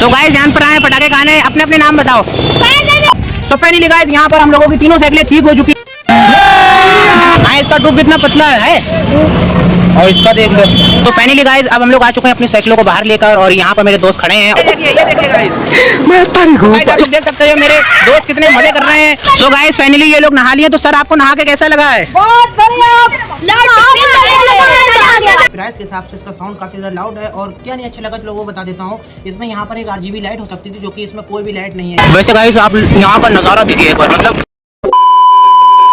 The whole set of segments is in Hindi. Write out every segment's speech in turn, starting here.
तो गाइस यहाँ पर आए पटाखे खाने, अपने अपने नाम बताओ। तो फाइनली गाइस यहाँ पर हम लोगों की तीनों साइकिलें ठीक हो चुकी है। इसका ट्यूब कितना पतला है और इसका देख लो। तो फाइनली गाइस अब हम लोग आ चुके हैं अपनी साइकिलों को बाहर लेकर और यहाँ पर मेरे दोस्त खड़े हैं। ये देखिए गाइस, आप लोग देख सकते हो मेरे दोस्त कितने मजे कर रहे हैं। तो गाइस फाइनली ये लोग नहा लिए। तो सर आपको नहा के कैसा लगा है? बहुत बढ़िया। प्राइस के हिसाब से इसका साउंड काफी ज्यादा लाउड है और क्या नहीं अच्छा लगा चलो वो बता देता हूँ। इसमें यहाँ पर एक RGB लाइट हो सकती थी जो कि इसमें कोई भी लाइट नहीं है। वैसे गाइस आप यहाँ पर नजारा देखिए एक बार, मतलब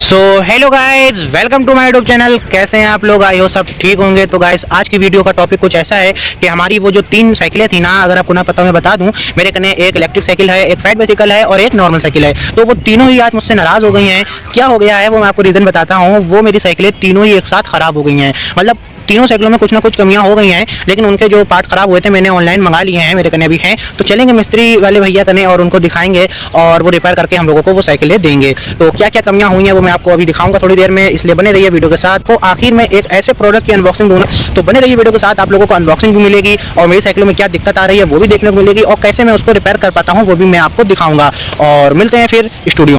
so hello guys, welcome to my YouTube channel. कैसे हैं आप लोग? आई हो सब ठीक होंगे। तो गाइज आज की वीडियो का टॉपिक कुछ ऐसा है कि हमारी वो जो 3 साइकिलें थी ना, अगर आपको ना पता मैं बता दूं, मेरे कने एक इलेक्ट्रिक साइकिल है, एक फ्लैट बाइसिकल है और एक नॉर्मल साइकिल है। तो वो तीनों ही आज मुझसे नाराज हो गई हैं। क्या हो गया है वो मैं आपको रीज़न बताता हूँ। वो मेरी साइकिलें तीनों ही एक साथ ख़राब हो गई हैं। मतलब तीनों साइकिलों में कुछ ना कुछ कमियां हो गई हैं, लेकिन उनके जो पार्ट खराब हुए थे मैंने ऑनलाइन मंगा लिए हैं, मेरे कने भी हैं। तो चलेंगे मिस्त्री वाले भैया कने और उनको दिखाएंगे और वो रिपेयर करके हम लोगों को वो साइकिलें देंगे। तो क्या क्या कमियां हुई हैं वो मैं आपको अभी दिखाऊंगा थोड़ी देर में, इसलिए बने रहिए वीडियो के साथ। तो आखिर में एक ऐसे प्रोडक्ट की अनबॉक्सिंग दूंगा, तो बने रहिए वीडियो के साथ। आप लोगों को अनबॉक्सिंग भी मिलेगी और मेरी साइकिलों में क्या दिक्कत आ रही है वो भी देखने को मिलेगी और कैसे मैं उसको रिपेयर कर पाता हूँ वो भी मैं आपको दिखाऊंगा। और मिलते हैं फिर स्टूडियो।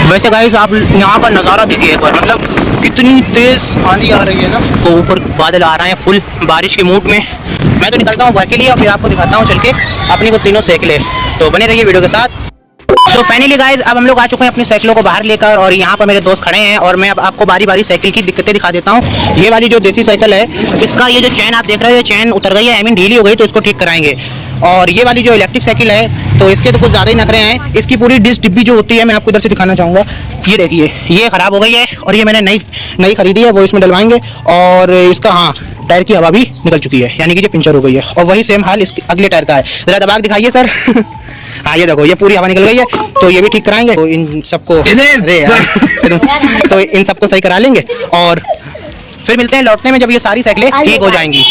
वैसे गाइस आप यहाँ पर नज़ारा देखिए एक बार, मतलब कितनी तेज आंधी आ रही है ना। तो ऊपर बादल आ रहे हैं फुल बारिश के मूड में। मैं तो निकलता हूँ घर के लिए और फिर आपको दिखाता हूँ चल के अपनी वो तीनों साइकिलें। तो बने रहिए वीडियो के साथ। तो फाइनली गाइस अब हम लोग आ चुके हैं अपनी साइकिलों को बाहर लेकर और यहाँ पर मेरे दोस्त खड़े हैं और मैं अब आपको बारी बारी साइकिल की दिक्कतें दिखा देता हूँ। ये वाली जो देसी साइकिल है, इसका ये जो चैन आप देख रहे हो, चैन उतर गई है, आई मीन ढीली हो गई, तो इसको ठीक कराएंगे। और ये वाली जो इलेक्ट्रिक साइकिल है तो इसके तो कुछ ज़्यादा ही नखरे हैं। इसकी पूरी डिस्क डिब्बी जो होती है मैं आपको इधर से दिखाना चाहूँगा। ये देखिए ये ख़राब हो गई है और ये मैंने नई खरीदी है, वो इसमें डलवाएंगे। और इसका हाँ टायर की हवा भी निकल चुकी है, यानी कि ये पंचर हो गई है। और वही सेम हाल इसके अगले टायर का है। ज़रा दबा के दिखाइए सर। हाँ ये देखो ये पूरी हवा निकल गई है, तो ये भी ठीक कराएंगे। तो इन सबको तो इन सबको सही करा लेंगे और फिर मिलते हैं लौटने में जब ये सारी साइकिलें ठीक हो जाएंगी।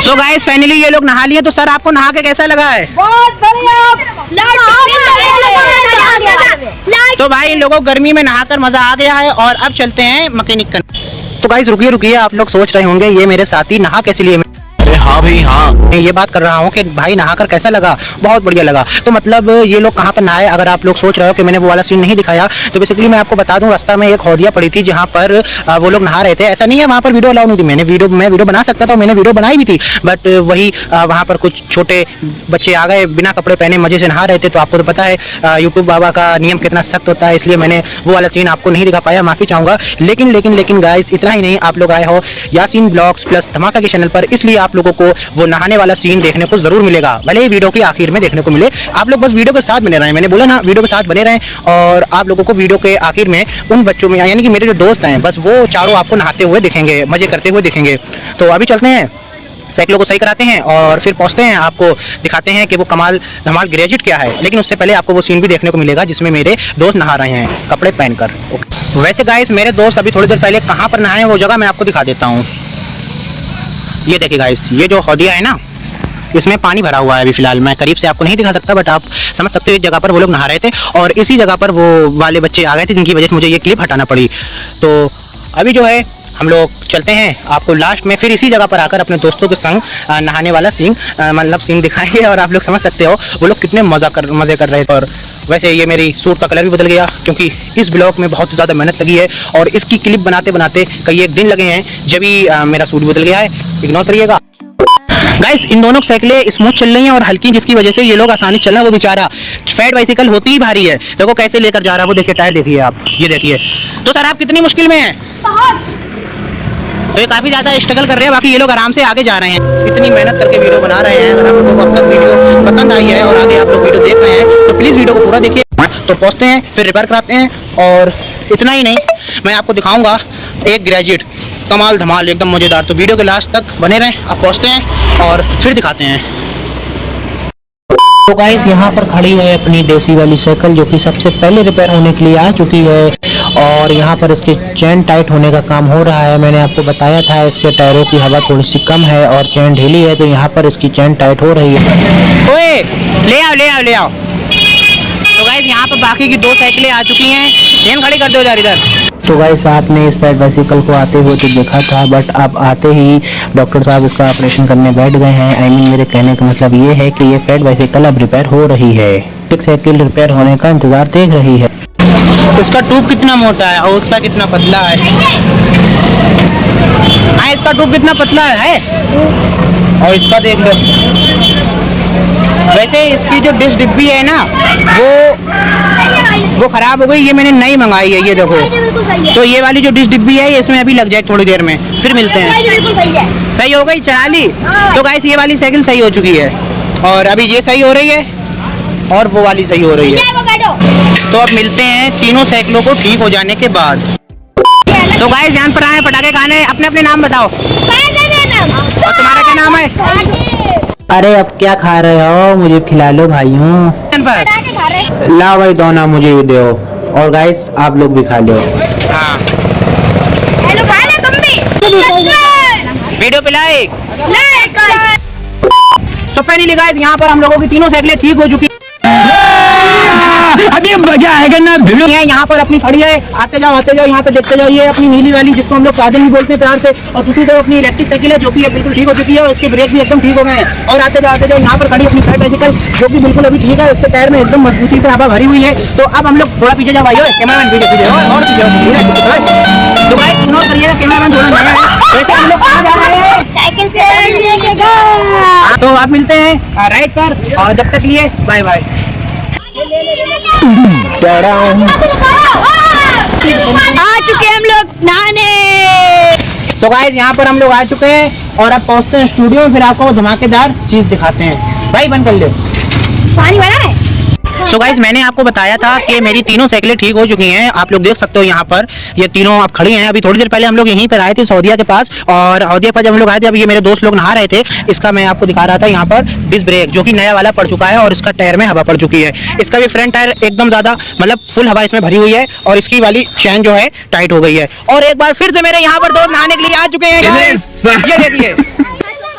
तो गाइस फाइनली ये लोग नहा लिए। तो सर आपको नहा के कैसा लगा है? बहुत बढ़िया। तो भाई इन लोगों को गर्मी में नहाकर मजा आ गया है और अब चलते हैं मैकेनिक करने। तो गाइस रुकिए, आप लोग सोच रहे होंगे ये मेरे साथी नहा कैसे लिए। हाँ भाई हाँ, मैं ये बात कर रहा हूँ कि भाई नहाकर कैसा लगा? बहुत बढ़िया लगा। तो मतलब ये लोग कहाँ पर नहाए, अगर आप लोग सोच रहे हो कि मैंने वो वाला सीन नहीं दिखाया, तो बेसिकली मैं आपको बता दूं, रास्ता में एक हौदिया पड़ी थी जहाँ पर वो लोग नहा रहे थे। ऐसा नहीं है वहाँ पर वीडियो अलाउ नहीं थी। मैं वीडियो बना सकता था, मैंने वीडियो बनाई भी थी, बट वही वहाँ पर कुछ छोटे बच्चे आ गए बिना कपड़े पहने मजे से नहा रहे थे। तो आपको तो पता है यूट्यूब बाबा का नियम कितना सख्त होता है, इसलिए मैंने वो वाला सीन आपको नहीं दिखा पाया, माफ़ी चाहूँगा। लेकिन गाइस इतना ही नहीं, आप लोग आए हो यासीन ब्लॉग्स प्लस धमाका के चैनल पर, इसलिए आप लोगों को वो नहाने वाला सीन देखने को जरूर मिलेगा, भले ही वीडियो के आखिर में देखने को मिले। आप लोग बस वीडियो के साथ बने रहें, मैंने बोला ना वीडियो के साथ बने रहें। और आप लोगों को वीडियो के आखिर में उन बच्चों में, यानी कि मेरे जो दोस्त हैं, बस वो चारों आपको नहाते हुए दिखेंगे, मजे करते हुए दिखेंगे। तो अभी चलते हैं, साइकिलों को सही कराते हैं और फिर पहुंचते हैं, आपको दिखाते हैं कि वो कमाल धमाल ग्रेजुएट क्या है। लेकिन उससे पहले आपको वो सीन भी देखने को मिलेगा जिसमें मेरे दोस्त नहा रहे हैं कपड़े पहनकर। वैसे गाइस मेरे दोस्त अभी थोड़ी देर पहले कहाँ पर नहाए वो जगह मैं आपको दिखा देता हूँ। ये देखिए गाइस, ये जो हौदिया है ना, इसमें पानी भरा हुआ है अभी फिलहाल। मैं करीब से आपको नहीं दिखा सकता, बट आप समझ सकते हो इस जगह पर वो लोग नहा रहे थे और इसी जगह पर वो वाले बच्चे आ गए थे जिनकी वजह से मुझे ये क्लिप हटाना पड़ी। तो अभी जो है हम लोग चलते हैं, आपको लास्ट में फिर इसी जगह पर आकर अपने दोस्तों के संग नहाने वाला सीन दिखाएंगे और आप लोग समझ सकते हो वो लोग कितने मज़े कर रहे थे। और वैसे ये मेरी सूट का कलर भी बदल गया क्योंकि इस ब्लॉग में बहुत ज़्यादा मेहनत लगी है और इसकी क्लिप बनाते बनाते कई एक दिन लगे हैं, जब ही मेरा सूट बदल गया है। इग्नोर करिएगा गाइस। इन दोनों साइकिलें स्मूथ चल रही हैं और हल्की, जिसकी वजह से ये लोग आसानी से चल रहे हैं। वो बेचारा फैट बाइसिकल होती ही भारी है, देखो कैसे लेकर जा रहा है वो। देखिए टायर देखिए आप, ये देखिए। तो सर आप कितनी मुश्किल में हैं? तो ये काफ़ी ज़्यादा स्ट्रगल कर रहे हैं, बाकी ये लोग आराम से आगे जा रहे हैं। इतनी मेहनत करके वीडियो बना रहे हैं। अगर आप लोगों को अब तक वीडियो पसंद आई है और आगे आप लोग वीडियो देख रहे हैं तो प्लीज़ वीडियो को पूरा देखिए। तो पहुँचते हैं, फिर रिपेयर कराते हैं। और इतना ही नहीं, मैं आपको दिखाऊँगा एक ग्रेजुएट कमाल धमाल एकदम मज़ेदार। तो वीडियो के लास्ट तक बने रहें। आप पहुँचते हैं और फिर दिखाते हैं। तो गाइस यहाँ पर खड़ी है अपनी देसी वाली साइकिल जो कि सबसे पहले रिपेयर होने के लिए आ चुकी है और यहाँ पर इसके चेन टाइट होने का काम हो रहा है। मैंने आपको बताया था इसके टायरों की हवा थोड़ी सी कम है और चेन ढीली है, तो यहाँ पर इसकी चेन टाइट हो रही है। ओए ले आओ। तो गाइस यहाँ पर बाकी की 2 साइकिलें आ चुकी हैं, चेन खड़ी कर दो यार इधर। तो तो गाइस आपने इस साइड बाइसिकल को आते हुए तो देखा था, बट अब आते ही डॉक्टर साहब इसका ऑपरेशन करने बैठ गए हैं। आई मीन मेरे कहने का मतलब ये है कि ये फैट बाइसिकल अब रिपेयर हो रही है। एक साइकिल रिपेयर होने का इंतजार देख रही है। इसका ट्यूब कितना मोटा है और उसका कितना पतला है? हाँ, इसका ट्यूब कितना पतला है और इसका देख लो। वैसे इसकी जो डिश डिब्बी है ना वो खराब हो गई, ये मैंने नई मंगाई है। ये देखो, तो ये वाली जो डिश डिब्बी है इसमें अभी लग जाए थोड़ी देर में, फिर मिलते हैं। सही हो गई, चला ली। तो गाइस ये वाली साइकिल सही हो चुकी है और अभी ये सही हो रही है और वो वाली सही हो रही है। तो अब मिलते हैं तीनों साइकिलों को ठीक हो जाने के बाद। तो गाइस यहाँ पर आए पटाखे खाने। अपने अपने नाम बताओ। और तुम्हारा क्या नाम है? अरे अब क्या खा रहे हो, मुझे खिला लो भाइयों। ला भाई दोना मुझे भी दो, और गाइस आप लोग भी खा लो। हाँ, वीडियो पे लाइक। तो फाइनली गाइस यहाँ पर हम लोगों की तीनों साइकिलें ठीक हो चुकी। अभी मजा आएगा ना वीडियो। यहाँ पर अपनी खड़ी है, आते जाओ यहाँ पे देखते जाओ। ये अपनी नीली वाली जिसको हम लोग साधन भी बोलते हैं प्यार से, और दूसरी तरफ अपनी इलेक्ट्रिक साइकिल है जो कि बिल्कुल ठीक हो चुकी है और उसके ब्रेक भी एकदम ठीक हो गए हैं। और आते जाओ यहाँ पर खड़ी अपनी फैट बाइसिकल जो कि बिल्कुल अभी ठीक है, उसके टायर में एकदम मजबूती से हवा भरी हुई है। तो अब हम लोग थोड़ा पीछे जाओ भाई, कैमरामैन पीछे और पीछे। तो भाई इग्नोर करिएगा, कैमरामैन थोड़ा नया है। वैसे हम लोग कहाँ जा रहे हैं? साइकिल से। तो आप मिलते हैं राइट पर, और जब तक लिए बाय बाय। आ चुके हम लोग नहाने। सो गाइस यहाँ पर हम लोग आ चुके हैं और अब पहुँचते हैं स्टूडियो में, फिर आपको धमाकेदार चीज दिखाते हैं। भाई बंद कर ले। पानी भरा है। तो गाइस मैंने आपको बताया था कि मेरी तीनों साइकिलें ठीक हो चुकी हैं। आप लोग देख सकते हो यहाँ पर ये तीनों अब खड़ी हैं। अभी थोड़ी देर पहले हम लोग यहीं पर आए थे सऊदीया के पास, और सऊदीया पर जब हम लोग आए थे, अब ये मेरे दोस्त लोग नहा रहे थे। इसका मैं आपको दिखा रहा था यहाँ पर डिस्क ब्रेक जो कि नया वाला पड़ चुका है और इसका टायर में हवा पड़ चुकी है। इसका भी फ्रंट टायर एकदम ज्यादा मतलब फुल हवा इसमें भरी हुई है और इसकी वाली चैन जो है टाइट हो गई है। और एक बार फिर से मेरे यहाँ पर दोस्त नहाने के लिए आ चुके हैं। ये देखिए,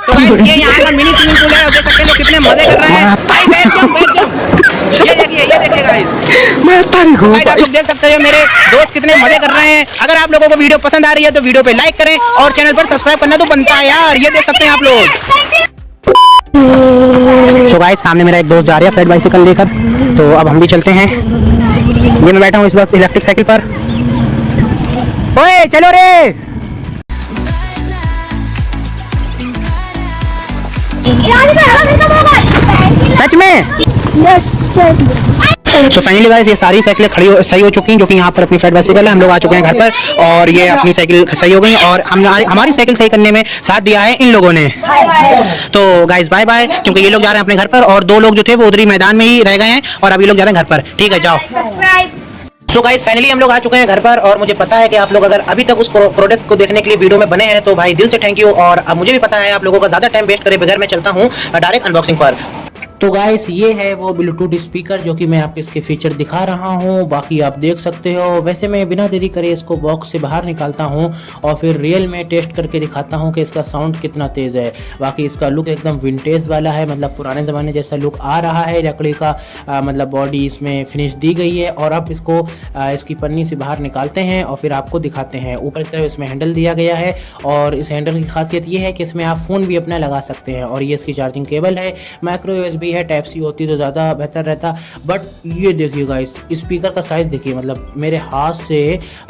तो ये यहाँ का मिनी स्विमिंग पूल है और देख सकते हैं लोग कितने मजे कर रहे हैं। भाई बैठ जाओ। ये देखिए गाइस, मैं तारीख हूं। आप लोग देख सकते हो मेरे दोस्त कितने मजे कर रहे हैं। अगर आप लोगों को वीडियो पसंद आ रही है तो वीडियो पे लाइक करें और चैनल पर सब्सक्राइब करना तो बनता है यार। ये देख सकते हैं आप लोग। तो गाइस सामने मेरा एक दोस्त जा रहा है फैट बाइसिकल लेकर, तो अब हम भी चलते हैं। ये मैं बैठा हूँ इस वक्त इलेक्ट्रिक साइकिल पर। ओए चलो रे। सच में? तो फाइनली गाइस ये सारी साइकिलें सही हो चुकी हैं जो कि यहाँ पर अपनी फैट बाइसिकल है। हम लोग आ चुके हैं घर पर और ये अपनी साइकिल सही हो गई और हमारी साइकिल सही करने में साथ दिया है इन लोगों ने। तो गाइस बाय बाय, क्योंकि ये लोग जा रहे हैं अपने घर पर और दो लोग जो थे वो उधर ही मैदान में ही रह गए हैं और अभी लोग जा रहे हैं घर पर। ठीक है जाओ। सो गाइस फाइनली हम लोग आ चुके हैं घर पर और मुझे पता है कि आप लोग अगर अभी तक उस प्रोडक्ट को देखने के लिए वीडियो में बने हैं तो भाई दिल से थैंक यू। और अब मुझे भी पता है आप लोगों का ज़्यादा टाइम वेस्ट करे बगैर मैं चलता हूँ डायरेक्ट अनबॉक्सिंग पर। तो गाइस ये है वो ब्लूटूथ स्पीकर जो कि मैं आपको इसके फीचर दिखा रहा हूँ, बाकी आप देख सकते हो। वैसे मैं बिना देरी करे इसको बॉक्स से बाहर निकालता हूँ और फिर रियल में टेस्ट करके दिखाता हूँ कि इसका साउंड कितना तेज़ है। बाकी इसका लुक एकदम विंटेज वाला है, मतलब पुराने ज़माने जैसा लुक आ रहा है। लकड़ी का मतलब बॉडी इसमें फिनिश दी गई है। और अब इसको इसकी पन्नी से बाहर निकालते हैं और फिर आपको दिखाते हैं। ऊपर की तरफ इसमें हैंडल दिया गया है और इस हैंडल की खासियत ये है कि इसमें आप फ़ोन भी अपना लगा सकते हैं। और ये इसकी चार्जिंग केबल है, माइक्रो USB है, टाइप C होती तो ज़्यादा बेहतर रहता। बट ये देखिए गाइस स्पीकर का साइज़ देखिए, मतलब मेरे हाथ से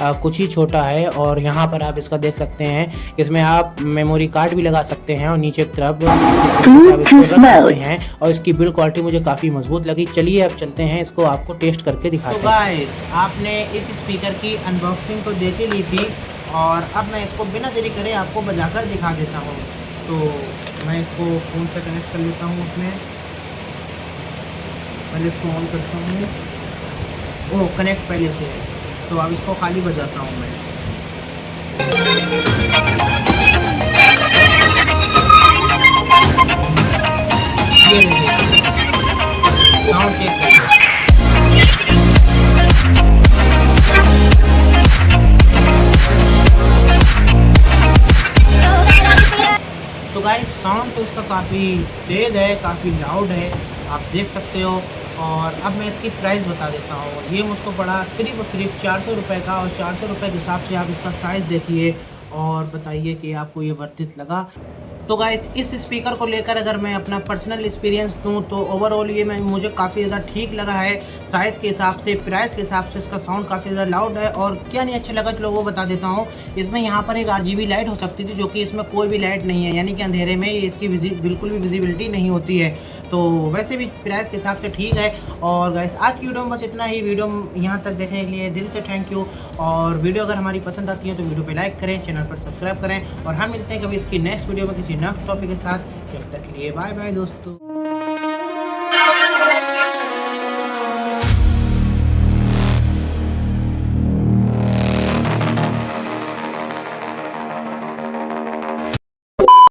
कुछ ही छोटा है। और यहाँ पर आप इसका देख सकते हैं कि इसमें आप मेमोरी कार्ड भी लगा सकते हैं और नीचे की तरफ इस तरीके से आप इसको रख सकते हैं। और इसकी बिल्ड क्वालिटी मुझे काफ़ी मजबूत लगी। चलिए अब चलते हैं, इसको आपको टेस्ट करके दिखाते हैं। तो गाइस आपने इस स्पीकर की अनबॉक्सिंग तो देख ही ली थी और अब मैं इसको बिना देरी करे आपको बजाकर दिखा देता हूँ। तो मैं इसको फ़ोन से कनेक्ट कर लेता हूँ। उसमें पहले इसको ऑन करता हूँ। ओह कनेक्ट पहले से है, तो अब इसको खाली बजाता हूँ मैं। ये देखिए साउंड चेक करिए। तो गाइस साउंड तो इसका काफ़ी तेज़ है, काफ़ी लाउड है, आप देख सकते हो। और अब मैं इसकी प्राइस बता देता हूँ। ये मुझको पड़ा सिर्फ और सिर्फ 400 रुपये का, और 400 रुपये के हिसाब से आप इसका साइज़ देखिए और बताइए कि आपको ये वर्थ इट लगा। तो गाइस इस स्पीकर को लेकर अगर मैं अपना पर्सनल एक्सपीरियंस दूँ तो ओवरऑल ये मुझे काफ़ी ज़्यादा ठीक लगा है। साइज़ के हिसाब से, प्राइस के हिसाब से इसका साउंड काफ़ी ज़्यादा लाउड है। और क्या नहीं अच्छा लगा चलो वो बता देता हूँ। इसमें यहाँ पर एक RGB लाइट हो सकती थी, जो कि इसमें कोई भी लाइट नहीं है, यानी कि अंधेरे में इसकी बिल्कुल भी विजिबिलिटी नहीं होती है। तो वैसे भी प्राइस के हिसाब से ठीक है। और गाइस आज की वीडियो में बस इतना ही। वीडियो यहाँ तक देखने के लिए दिल से थैंक यू। और वीडियो अगर हमारी पसंद आती है तो वीडियो पे लाइक करें, चैनल पर सब्सक्राइब करें, और हम मिलते हैं कभी इसकी नेक्स्ट वीडियो में किसी नेक्स्ट टॉपिक के साथ। जब तक के लिए बाय बाय दोस्तों।